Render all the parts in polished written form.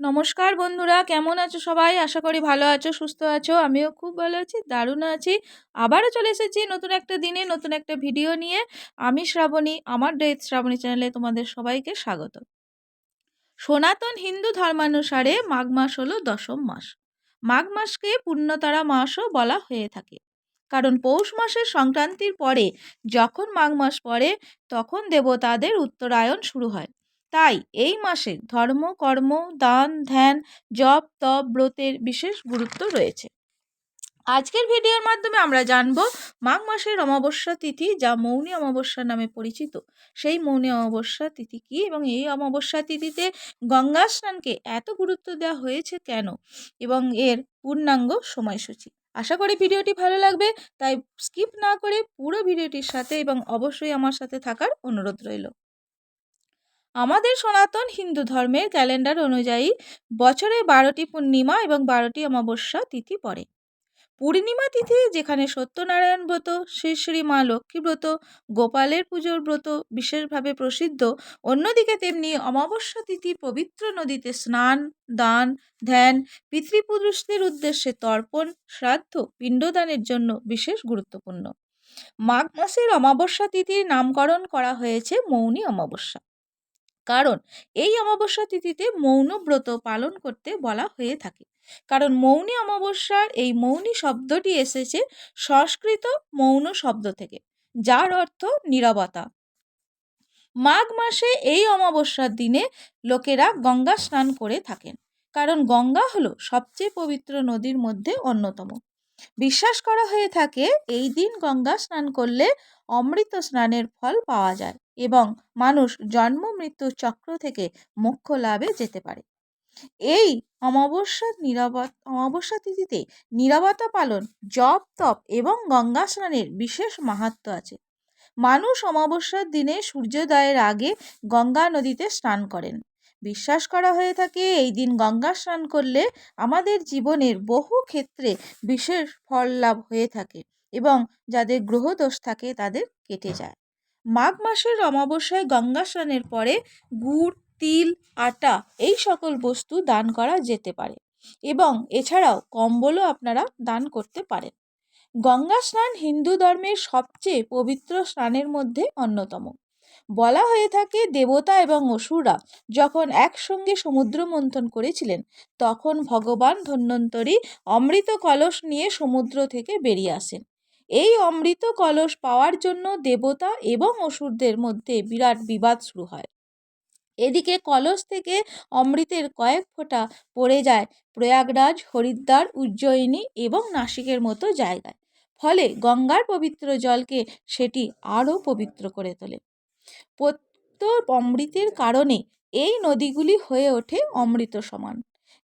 নমস্কার বন্ধুরা, কেমন আছো সবাই? আশা করি ভালো আছো, সুস্থ আছো। আমিও খুব ভালো আছি, দারুণ আছি। আবারও চলে এসেছি নতুন একটা দিনে নতুন একটা ভিডিও নিয়ে। আমি শ্রাবণী, আমার ডেথ শ্রাবণী চ্যানেলে তোমাদের সবাইকে স্বাগত। সনাতন হিন্দু ধর্মানুসারে মাঘ মাস হলো দশম মাস। মাঘ মাসকে পুণ্যতারা মাসও বলা হয়ে থাকে, কারণ পৌষ মাসের সংক্রান্তির পরে যখন মাঘ মাস পড়ে তখন দেবতাদের উত্তরায়ণ শুরু হয়। তাই এই মাসে ধর্ম, কর্ম, দান, ধ্যান, জপ, তপ, ব্রতের বিশেষ গুরুত্ব রয়েছে। আজকের ভিডিওর মাধ্যমে আমরা জানব মাঘ মাসের অমাবস্যা তিথি, যা মৌনী অমাবস্যা নামে পরিচিত, সেই মৌনী অমাবস্যা তিথি কী এবং এই অমাবস্যা তিথিতে গঙ্গা স্নানকে এত গুরুত্ব দেওয়া হয়েছে কেন, এবং এর পূর্ণাঙ্গ সময়সূচি। আশা করি ভিডিওটি ভালো লাগবে, তাই স্কিপ না করে পুরো ভিডিওটির সাথে এবং অবশ্যই আমার সাথে থাকার অনুরোধ রইল। আমাদের সনাতন হিন্দু ধর্মের ক্যালেন্ডার অনুযায়ী বছরে 12টি পূর্ণিমা এবং 12টি অমাবস্যা তিথি পড়ে। পূর্ণিমা তিথি যেখানে সত্যনারায়ণ ব্রত, শ্রী শ্রী মা লক্ষ্মী ব্রত, গোপালের পুজোর ব্রত বিশেষভাবে প্রসিদ্ধ, অন্যদিকে তেমনি অমাবস্যা তিথি পবিত্র নদীতে স্নান, দান, ধ্যান, পিতৃপুরুষদের উদ্দেশ্যে তর্পণ, শ্রাদ্ধ, পিণ্ডদানের জন্য বিশেষ গুরুত্বপূর্ণ। মাঘ মাসের অমাবস্যা তিথির নামকরণ করা হয়েছে মৌনী অমাবস্যা, কারণ এই অমাবস্যা তিথিতে মৌন ব্রত পালন করতে বলা হয়ে থাকে। কারণ মৌনী অমাবস্যার এই মৌনী শব্দটি এসেছে সংস্কৃত মৌন শব্দ থেকে, যার অর্থ নীরবতা। মাঘ মাসে এই অমাবস্যার দিনে লোকেরা গঙ্গা স্নান করে থাকেন, কারণ গঙ্গা হলো সবচেয়ে পবিত্র নদীর মধ্যে অন্যতম। বিশ্বাস করা হয়ে থাকে এই দিন গঙ্গা স্নান করলে অমৃত স্নানের ফল পাওয়া যায় এবং মানুষ জন্ম মৃত্যু চক্র থেকে মোক্ষ লাভে যেতে পারে। এই অমাবস্যা তিথিতে নীরবতা পালন, জপ, তপ এবং গঙ্গা স্নানের বিশেষ মাহাত্ম্য আছে। মানুষ অমাবস্যার দিনে সূর্যোদয়ের আগে গঙ্গা নদীতে স্নান করেন। বিশ্বাস করা হয়ে থাকে এই দিন গঙ্গা স্নান করলে আমাদের জীবনের বহু ক্ষেত্রে বিশেষ ফল লাভ হয়ে থাকে এবং যাদের গ্রহদোষ থাকে তাদের কেটে যায়। মাঘ মাসের অমাবস্যায় গঙ্গা স্নানের পরে গুড়, তিল, আটা এই সকল বস্তু দান করা যেতে পারে এবং এছাড়াও কম্বলও আপনারা দান করতে পারেন। গঙ্গা স্নান হিন্দু ধর্মের সবচেয়ে পবিত্র স্নানের মধ্যে অন্যতম। বলা হয়ে থাকে দেবতা এবং অসুররা যখন একসঙ্গে সমুদ্র মন্থন করেছিলেন, তখন ভগবান ধন্বন্তরী অমৃত কলস নিয়ে সমুদ্র থেকে বেরিয়ে আসেন। এই অমৃত কলস পাওয়ার জন্য দেবতা এবং অসুরদের মধ্যে বিরাট বিবাদ শুরু হয়। এদিকে কলস থেকে অমৃতের কয়েক ফোঁটা পড়ে যায় প্রয়াগরাজ, হরিদ্বার, উজ্জয়িনী এবং নাসিকের মতো জায়গায়। ফলে গঙ্গার পবিত্র জলকে সেটি আরও পবিত্র করে তোলে। অমৃতের কারণে এই নদীগুলি হয়ে ওঠে অমৃত সমান।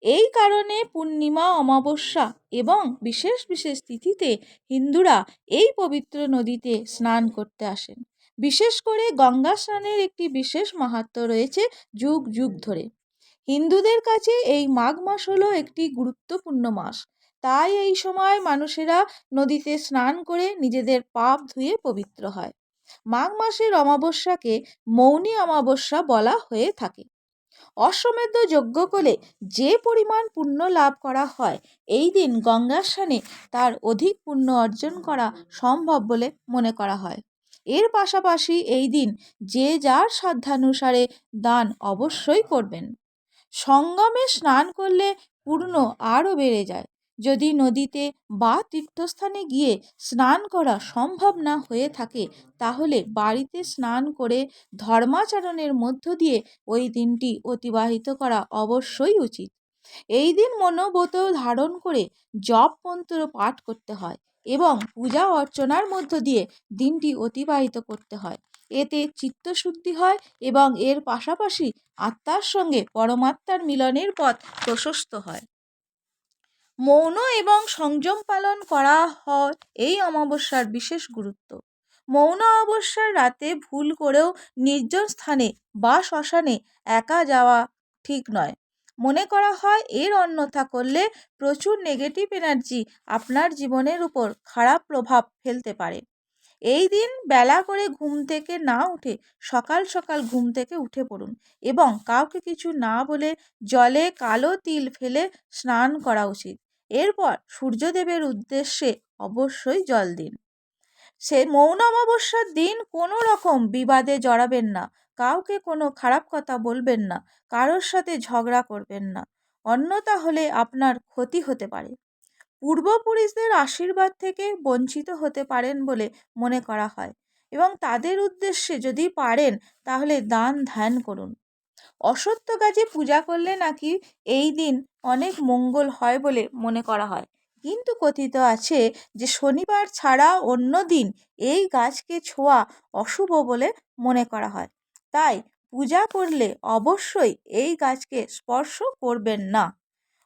এই কারণে পূর্ণিমা, অমাবস্যা এবং বিশেষ বিশেষ তিথিতে হিন্দুরা এই পবিত্র নদীতে স্নান করতে আসেন। বিশেষ করে গঙ্গা স্নানের একটি বিশেষ মাহাত্ম্য রয়েছে যুগ যুগ ধরে। হিন্দুদের কাছে এই মাঘ মাস হলো একটি গুরুত্বপূর্ণ মাস। তাই এই সময় মানুষেরা নদীতে স্নান করে নিজেদের পাপ ধুয়ে পবিত্র হয়। মাঘ মাসের অমাবস্যাকে মৌনী অমাবস্যা বলা হয়ে থাকে। অশ্বমেধ যজ্ঞ করলে যে পরিমাণ পুণ্য লাভ করা হয়, এই দিন গঙ্গা স্নানে তার অধিক পুণ্য অর্জন করা সম্ভব বলে মনে করা হয়। এর পাশাপাশি এই দিন যে যার সাধ্যানুসারে দান অবশ্যই করবেন। সঙ্গমে স্নান করলে পুণ্য আরও বেড়ে যায়। যদি নদীতে বা তীর্থস্থানে গিয়ে স্নান করা সম্ভব না হয়ে থাকে, তাহলে বাড়িতে স্নান করে ধর্মাচরণের মধ্য দিয়ে ওই দিনটি অতিবাহিত করা অবশ্যই উচিত। এই দিন মনোব্রত ধারণ করে জপ মন্ত্র পাঠ করতে হয় এবং পূজা অর্চনার মধ্য দিয়ে দিনটি অতিবাহিত করতে হয়। এতে চিত্তশুদ্ধি হয় এবং এর পাশাপাশি আত্মার সঙ্গে পরমাত্মার মিলনের পথ প্রশস্ত হয়। মৌন এবং সংযম পালন করা হয় এই অমাবস্যার বিশেষ গুরুত্ব। মৌন অমাবস্যার রাতে ভুল করেও নির্জন স্থানে বা শ্মশানে একা যাওয়া ঠিক নয়। মনে করা হয় এর অন্যথা করলে প্রচুর নেগেটিভ এনার্জি আপনার জীবনের উপর খারাপ প্রভাব ফেলতে পারে। এই দিন বেলা করে ঘুম থেকে না উঠে সকাল সকাল ঘুম থেকে উঠে পড়ুন এবং কাউকে কিছু না বলে জলে কালো তিল ফেলে স্নান করা উচিত। এরপর সূর্যদেবের উদ্দেশ্যে অবশ্যই জল দিন। সে মৌন অমাবস্যার দিন কোনো রকম বিবাদে জড়াবেন না, কাউকে কোনো খারাপ কথা বলবেন না, কারোর সাথে ঝগড়া করবেন না, অন্যথা হলে আপনার ক্ষতি হতে পারে। পূর্বপুরুষদের আশীর্বাদ থেকে বঞ্চিত হতে পারেন বলে মনে করা হয় এবং তাদের উদ্দেশ্যে যদি পারেন তাহলে দান ধ্যান করুন। অশ্বত্থ গাছে পূজা করলে নাকি এই দিন অনেক মঙ্গল হয় বলে মনে করা হয়, কিন্তু কথিত আছে যে শনিবার ছাড়া অন্য দিন এই গাছকে ছোঁয়া অশুভ বলে মনে করা হয়। তাই পূজা করলে অবশ্যই এই গাছকে স্পর্শ করবেন না।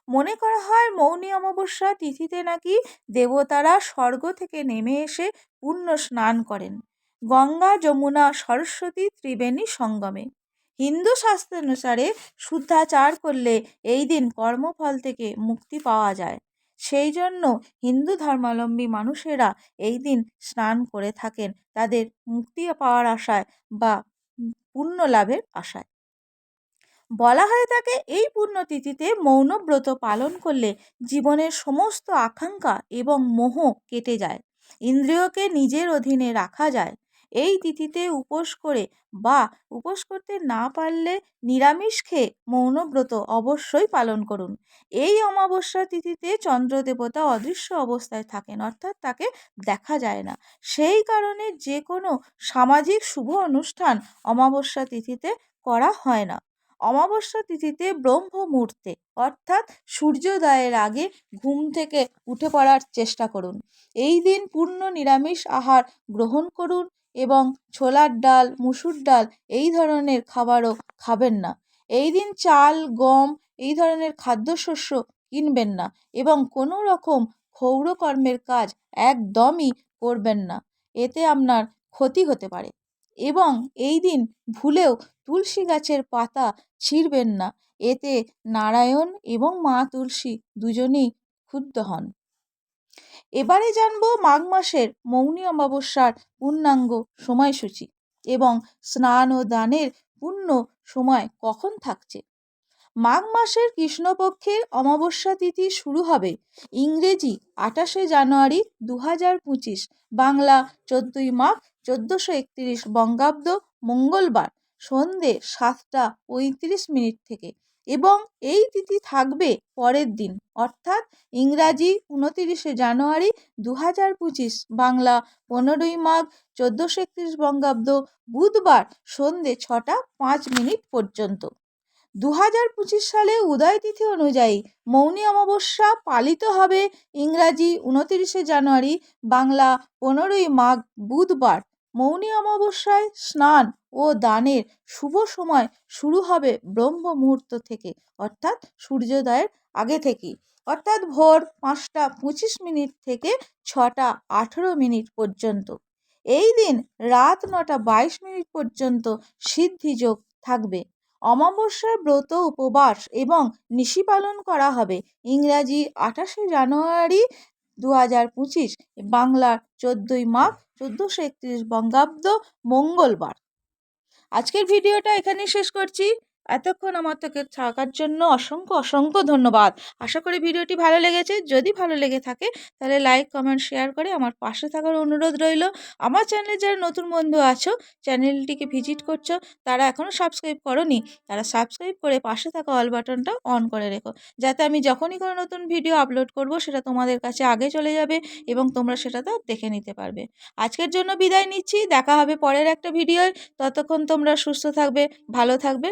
মনে করা হয় মৌনী অমাবস্যা তিথিতে নাকি দেবতারা স্বর্গ থেকে নেমে এসে পুণ্য স্নান করেন গঙ্গা, যমুনা, সরস্বতী ত্রিবেণী সঙ্গমে। হিন্দু শাস্ত্রানুসারে শুদ্ধাচার করলে এই দিন কর্মফল থেকে মুক্তি পাওয়া যায়। সেই জন্য হিন্দু ধর্মাবলম্বী মানুষেরা এই দিন স্নান করে থাকেন তাদের মুক্তি পাওয়ার আশায় বা পুণ্য লাভের আশায়। বলা হয়ে থাকে এই পুণ্যতিথিতে মৌনব্রত পালন করলে জীবনের সমস্ত আকাঙ্ক্ষা এবং মোহ কেটে যায়, ইন্দ্রিয়কে নিজের অধীনে রাখা যায়। এই তিথিতে উপোস করতে না পারলে নিরামিষ খেয়ে মৌনব্রত অবশ্যই পালন করুন। এই অমাবস্যা তিথিতে চন্দ্র দেবতা অদৃশ্য অবস্থায় থাকেন, অর্থাৎ তাকে দেখা যায় না। সেই কারণে যে কোনো সামাজিক শুভ অনুষ্ঠান অমাবস্যা তিথিতে করা হয় না। অমাবস্যা তিথিতে ব্রহ্ম মুহূর্তে অর্থাৎ সূর্যোদয়ের আগে ঘুম থেকে উঠে পড়ার চেষ্টা করুন। এই দিন পূর্ণ নিরামিষ আহার গ্রহণ করুন এবং ছোলার ডাল, মুসুর ডাল এই ধরনের খাবারও খাবেন না। এই দিন চাল, গম এই ধরনের খাদ্যশস্য কিনবেন না এবং কোনো রকম ক্ষৌরকর্মের কাজ একদমই করবেন না, এতে আপনার ক্ষতি হতে পারে। এবং এই দিন ভুলেও তুলসী গাছের পাতা ছিঁড়বেন না, এতে নারায়ণ এবং মা তুলসী দুজনেই ক্ষুব্ধ হন। এবারে জানবো মাঘ মাসের মৌনী অমাবস্যার পূর্ণাঙ্গ সময়সূচি এবং স্নান ও দানের পূর্ণ সময় কখন থাকছে। মাঘ মাসের কৃষ্ণপক্ষের অমাবস্যা তিথি শুরু হবে ইংরেজি 28শে জানুয়ারি 2025, বাংলা 14ই মাঘ 1431 বঙ্গাব্দ মঙ্গলবার সন্ধে 7টা 35 থেকে এবং এই তিথি থাকবে পরের দিন অর্থাৎ ইংরাজি 29শে জানুয়ারি 2025, বাংলা 15ই মাঘ 1431 বঙ্গাব্দ বুধবার সন্ধে 6টা 5 পর্যন্ত। 2025 সালে উদয় তিথি অনুযায়ী মৌনী অমাবস্যা পালিত হবে ইংরাজি 29শে জানুয়ারি, বাংলা 15ই মাঘ বুধবার। মৌনী অমাবস্যায় স্নান ও দানের শুভ সময় শুরু হবে ব্রহ্ম মুহূর্ত থেকে অর্থাৎ সূর্যোদয়ের আগে থেকেই, অর্থাৎ ভোর 5টা 25 থেকে 6টা 18 পর্যন্ত। এই দিন রাত 9টা 22 পর্যন্ত সিদ্ধিযোগ থাকবে। অমাবস্যায় ব্রত, উপবাস এবং নিশি পালন করা হবে ইংরাজি 28শে জানুয়ারি 2025, বাংলার 14ই মাঘ 1431 বঙ্গাব্দ মঙ্গলবার। আজকের ভিডিওটা এখানেই শেষ করছি। এতক্ষণ আমার থেকে থাকার জন্য অসংখ্য অসংখ্য ধন্যবাদ। আশা করি ভিডিওটি ভালো লেগেছে। যদি ভালো লেগে থাকে তাহলে লাইক, কমেন্ট, শেয়ার করে আমার পাশে থাকার অনুরোধ রইল। আমার চ্যানেলে যারা নতুন বন্ধু আছো, চ্যানেলটিকে ভিজিট করছো, তারা এখনও সাবস্ক্রাইব করোনি, তারা সাবস্ক্রাইব করে পাশে থাকা অল বাটনটা অন করে রেখো, যাতে আমি যখনই কোনো নতুন ভিডিও আপলোড করব সেটা তোমাদের কাছে আগে চলে যাবে এবং তোমরা সেটাতে দেখে নিতে পারবে। আজকের জন্য বিদায় নিচ্ছি, দেখা হবে পরের একটা ভিডিওয়। ততক্ষণ তোমরা সুস্থ থাকবে, ভালো থাকবে।